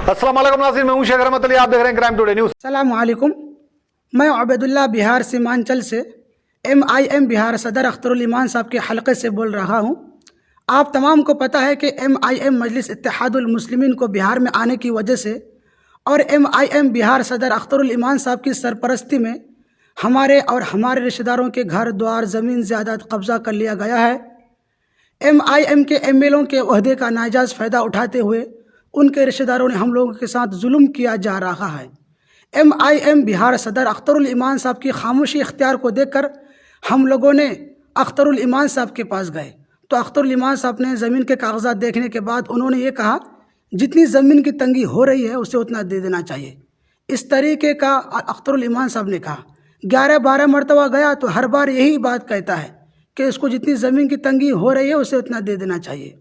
अस्सलाम वालेकुम नाज़रीन, मैं हूं शेख रहमत अली, आप देख रहे हैं क्राइम टुडे न्यूज़। अस्सलामुअलैकुम। मैं उबैदुल्लाह बिहार सीमांचल से MIM बिहार सदर अख्तरुल ईमान साहब के हलक़े से बोल रहा हूँ। आप तमाम को पता है कि MIM मजलिस इत्तेहादुल मुस्लिमीन को बिहार में आने की वजह से और MIM बिहार सदर अख्तरुल ईमान साहब की सरपरस्ती में हमारे और हमारे रिश्तेदारों के घर द्वार ज़मीन ज़्यादात कब्ज़ा कर लिया गया है। MIM के MLOं के ओहदे का नाजायज़ फ़ायदा उठाते हुए उनके रिश्तेदारों ने हम लोगों के साथ जुल्म किया जा रहा है। MIM बिहार सदर अख्तरुल ईमान साहब की खामोशी इख्तियार को देखकर हम लोगों ने अख्तरुल ईमान साहब के पास गए तो अख्तरुल ईमान साहब ने ज़मीन के कागजात देखने के बाद उन्होंने ये कहा, जितनी ज़मीन की तंगी हो रही है उसे उतना दे देना चाहिए। इस तरीके का अख्तरुल ईमान साहब ने कहा। 11-12 मरतबा गया तो हर बार यही बात कहता है कि उसको जितनी ज़मीन की तंगी हो रही है उसे उतना दे देना चाहिए।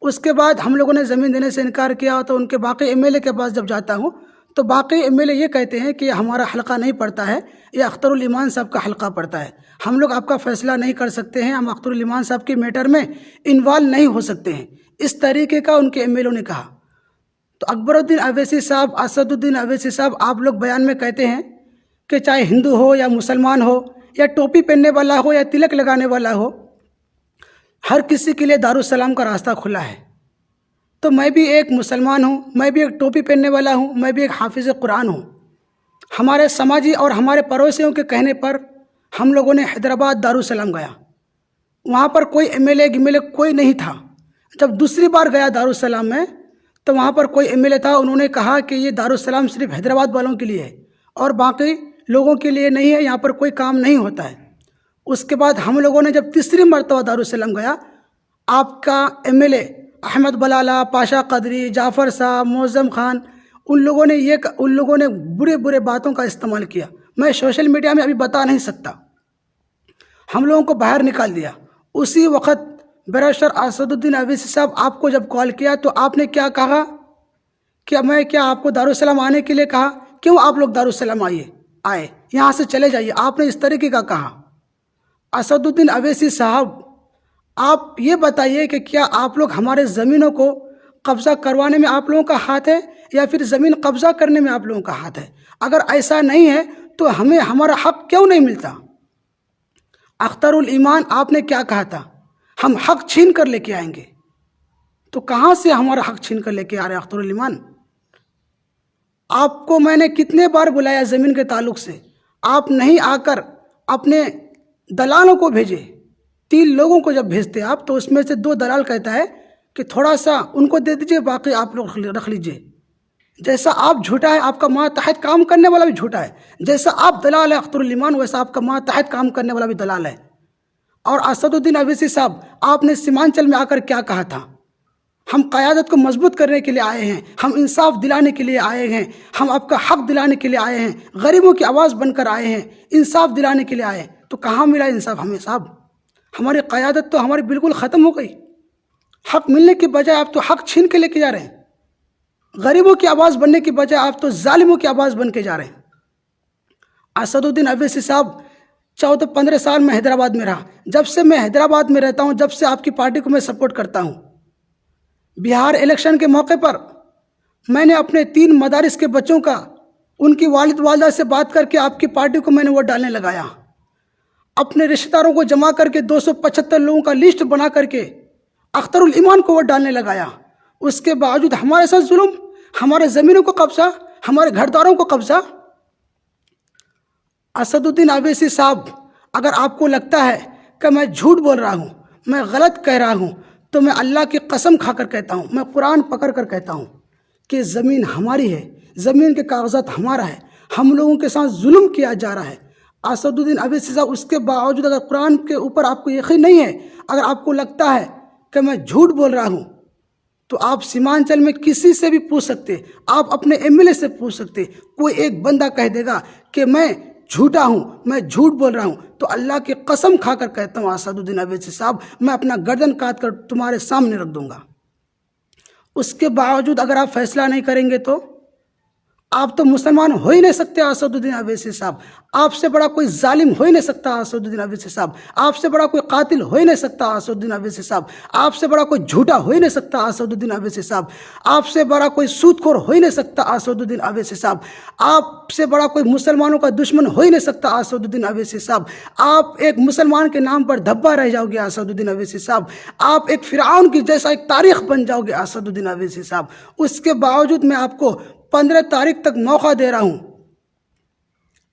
उसके बाद हम लोगों ने ज़मीन देने से इनकार किया तो उनके बाकी MLA के पास जब जाता हूँ तो बाकी MLA ये कहते हैं कि हमारा हल्का नहीं पड़ता है, ये अख्तरुल ईमान साहब का हल्का पड़ता है, हम लोग आपका फ़ैसला नहीं कर सकते हैं, हम अख्तरुल ईमान साहब के मैटर में इन्वॉल्व नहीं हो सकते हैं। इस तरीके का उनके MLA ने कहा। तो अकबरुद्दीन अवैसी साहब, असदुद्दीन अवैसी साहब, आप लोग बयान में कहते हैं कि चाहे हिंदू हो या मुसलमान हो या टोपी पहनने वाला हो या तिलक लगाने वाला हो, हर किसी के लिए दारुस्सलाम का रास्ता खुला है। तो मैं भी एक मुसलमान हूँ, मैं भी एक टोपी पहनने वाला हूँ, मैं भी एक हाफिज़ कुरान हूँ। हमारे समाजी और हमारे पड़ोसियों के कहने पर हम लोगों ने हैदराबाद दारुस्सलाम गया। वहाँ पर कोई MLA कोई नहीं था। जब दूसरी बार गया दारुस्सलाम में तो वहाँ पर कोई MLA था, उन्होंने कहा कि ये दारुस्सलाम सिर्फ हैदराबाद वालों के लिए है और बाकी लोगों के लिए नहीं है, यहाँ पर कोई काम नहीं होता है। उसके बाद हम लोगों ने जब तीसरी मरतबा दारुस्सलाम गया, आपका MLA अहमद बलाला, पाशा कदरी, जाफ़र साहब, मौज़म खान, उन लोगों ने बुरे बुरे बातों का इस्तेमाल किया। मैं सोशल मीडिया में अभी बता नहीं सकता। हम लोगों को बाहर निकाल दिया। उसी वक्त बैरिस्टर असदुद्दीन अवैसी साहब, आपको जब कॉल किया तो आपने क्या कहा कि मैं क्या आपको दारुस्सलाम आने के लिए कहा? क्यों आप लोग दारुस्सलाम आए, यहाँ से चले जाइए, आपने इस तरीके का कहा। असदुद्दीन अवैसी साहब, आप ये बताइए कि क्या आप लोग हमारे ज़मीनों को कब्ज़ा करवाने में आप लोगों का हाथ है या फिर ज़मीन कब्ज़ा करने में आप लोगों का हाथ है? अगर ऐसा नहीं है तो हमें हमारा हक़ क्यों नहीं मिलता? अख्तरुल ईमान, आपने क्या कहा था? हम हक़ छीन कर लेके आएंगे। तो कहाँ से हमारा हक़ छीन कर लेके आ रहे हैं अख्तरुल ईमान? आपको मैंने कितने बार बुलाया ज़मीन के ताल्लुक़ से, आप नहीं आकर अपने दलालों को भेजे। 3 लोगों को जब भेजते आप तो उसमें से 2 दलाल कहता है कि थोड़ा सा उनको दे दीजिए, बाकी आप लोग रख लीजिए। जैसा आप झूठा है, आपका मातहत काम करने वाला भी झूठा है। जैसा आप दलाल है अख्तरुल ईमान, वैसा आपका मातहत काम करने वाला भी दलाल है। और असदुद्दीन अवैसी साहब, आपने सीमांचल में आकर क्या कहा था? हम क़यादत को मजबूत करने के लिए आए हैं, हम इंसाफ दिलाने के लिए आए हैं, हम आपका हक़ दिलाने के लिए आए हैं, गरीबों की आवाज़ बनकर आए हैं, इंसाफ दिलाने के लिए आए हैं। तो कहाँ मिला इंसाफ हमें साहब? हमारी क़यादत तो हमारी बिल्कुल ख़त्म हो गई। हक़ मिलने की बजाय आप तो हक़ छीन के लेके जा रहे हैं। गरीबों की आवाज़ बनने की बजाय आप तो जालिमों की आवाज़ बन के जा रहे हैं। असदुद्दीन अवैसी साहब, 14-15 साल में हैदराबाद में रहा। जब से मैं हैदराबाद में रहता हूँ, जब से आपकी पार्टी को मैं सपोर्ट करता हूँ। बिहार इलेक्शन के मौके पर मैंने अपने 3 मदारिस के बच्चों का, उनकी वालिद वालदा से बात करके आपकी पार्टी को मैंने वोट डालने लगाया। अपने रिश्तेदारों को जमा करके 275 लोगों का लिस्ट बना करके अख्तरुल ईमान को वोट डालने लगाया। उसके बावजूद हमारे साथ जुल्म, हमारे ज़मीनों को कब्जा, हमारे घरदारों को कब्जा। असदुद्दीन अवैसी साहब, अगर आपको लगता है कि मैं झूठ बोल रहा हूँ, मैं गलत कह रहा हूँ, तो मैं अल्लाह की कसम खाकर कहता हूँ, मैं कुरान पकड़ कर कहता हूँ कि ज़मीन हमारी है, ज़मीन के कागजात हमारा है, हम लोगों के साथ जुल्म किया जा रहा है। असदुद्दीन अवैसी साहब, उसके बावजूद अगर कुरान के ऊपर आपको यकीन नहीं है, अगर आपको लगता है कि मैं झूठ बोल रहा हूँ, तो आप सीमांचल में किसी से भी पूछ सकते, आप अपने MLA से पूछ सकते। कोई एक बंदा कह देगा कि मैं झूठा हूँ, मैं झूठ बोल रहा हूँ, तो अल्लाह की कसम खाकर कहता हूँ असदुद्दीन अवैसी साहब, मैं अपना गर्दन काट कर तुम्हारे सामने रख दूंगा। उसके बावजूद अगर आप फैसला नहीं करेंगे तो आप तो मुसलमान हो ही नहीं सकते असदुद्दीन अवैसी साहब, आपसे बड़ा कोई जालिम हो ही नहीं सकता असदुद्दीन अवैसी साहब, आपसे बड़ा कोई कातिल हो ही नहीं सकता असदुद्दीन अवैसी साहब, आपसे बड़ा कोई झूठा हो ही नहीं सकता असदुद्दीन अवैसी साहब, आपसे बड़ा कोई सूदखोर हो ही नहीं सकता असदुद्दीन अवैसी साहब, आपसे बड़ा कोई मुसलमानों का दुश्मन हो ही नहीं सकता असदुद्दीन अवैसी साहब, आप एक मुसलमान के नाम पर धब्बा रह जाओगे असदुद्दीन अवैसी साहब, आप एक फिरौन की जैसा एक तारीख बन जाओगे असदुद्दीन अवैसी साहब। उसके बावजूद मैं आपको 15 तारीख तक मौका दे रहा हूं,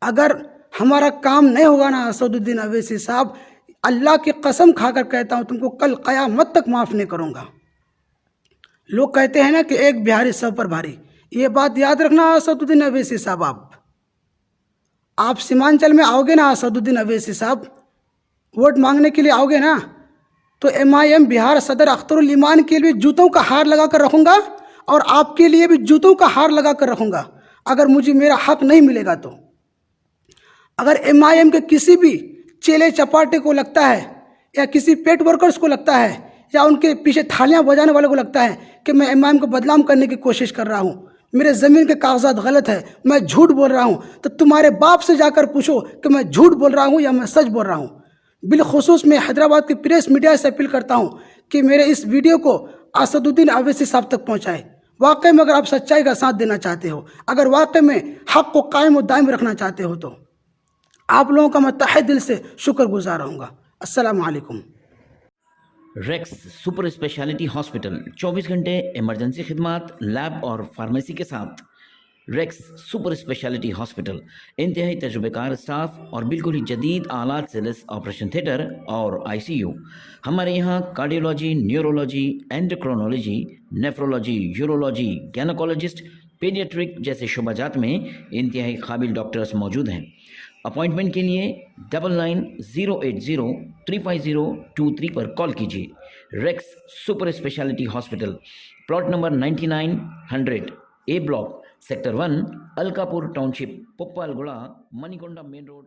अगर हमारा काम नहीं होगा ना असदुद्दीन अवैसी साहब, अल्लाह की कसम खाकर कहता हूं तुमको कल क़यामत तक माफ़ नहीं करूंगा। लोग कहते हैं ना कि एक बिहारी सब पर भारी, ये बात याद रखना असदुद्दीन अवैसी साहब। आप सीमांचल में आओगे ना असदुद्दीन अवैसी साहब, वोट मांगने के लिए आओगे ना, तो MIM बिहार सदर अख्तरुल ईमान के लिए जूतों का हार लगा कर रखूंगा और आपके लिए भी जूतों का हार लगा कर रखूंगा अगर मुझे मेरा हक नहीं मिलेगा तो। अगर MIM के किसी भी चेले चपाटे को लगता है या किसी पेट वर्कर्स को लगता है या उनके पीछे थालियां बजाने वाले को लगता है कि मैं MIM को बदनाम करने की कोशिश कर रहा हूं, मेरे ज़मीन के कागजात गलत है, मैं झूठ बोल रहा हूं, तो तुम्हारे बाप से जाकर पूछो कि मैं झूठ बोल रहा हूं या मैं सच बोल रहा हूं। बिलखुसूस मैं हैदराबाद की प्रेस मीडिया से अपील करता हूं कि मेरे इस वीडियो को असदुद्दीन अवैसी साहब तक पहुंचाएं। वाकई में अगर आप सच्चाई का साथ देना चाहते हो, अगर वाकई में हक को कायम और दायम रखना चाहते हो, तो आप लोगों का मैं तहे दिल से शुक्रगुजार रहूँगा। अस्सलाम वालेकुम। रेक्स सुपर स्पेशलिटी हॉस्पिटल 24 घंटे इमरजेंसी खिदमात, लैब और फार्मेसी के साथ। रेक्स सुपर स्पेशलिटी हॉस्पिटल, इंतहाई तजुर्बेकार स्टाफ और बिल्कुल ही जदीद आलात से लैस ऑपरेशन थिएटर और ICU। हमारे यहाँ cardiology, neurology, endocrinology, nephrology, urology, gynecologist, pediatric जैसे शुबाजात में इंतहाई काबिल डॉक्टर्स मौजूद हैं। अपॉइंटमेंट के लिए 9908035023 पर कॉल कीजिए। Rex super speciality hospital, plot number 9900 A block, sector 1, Alkapur township, Puppalaguda, Manikonda main road.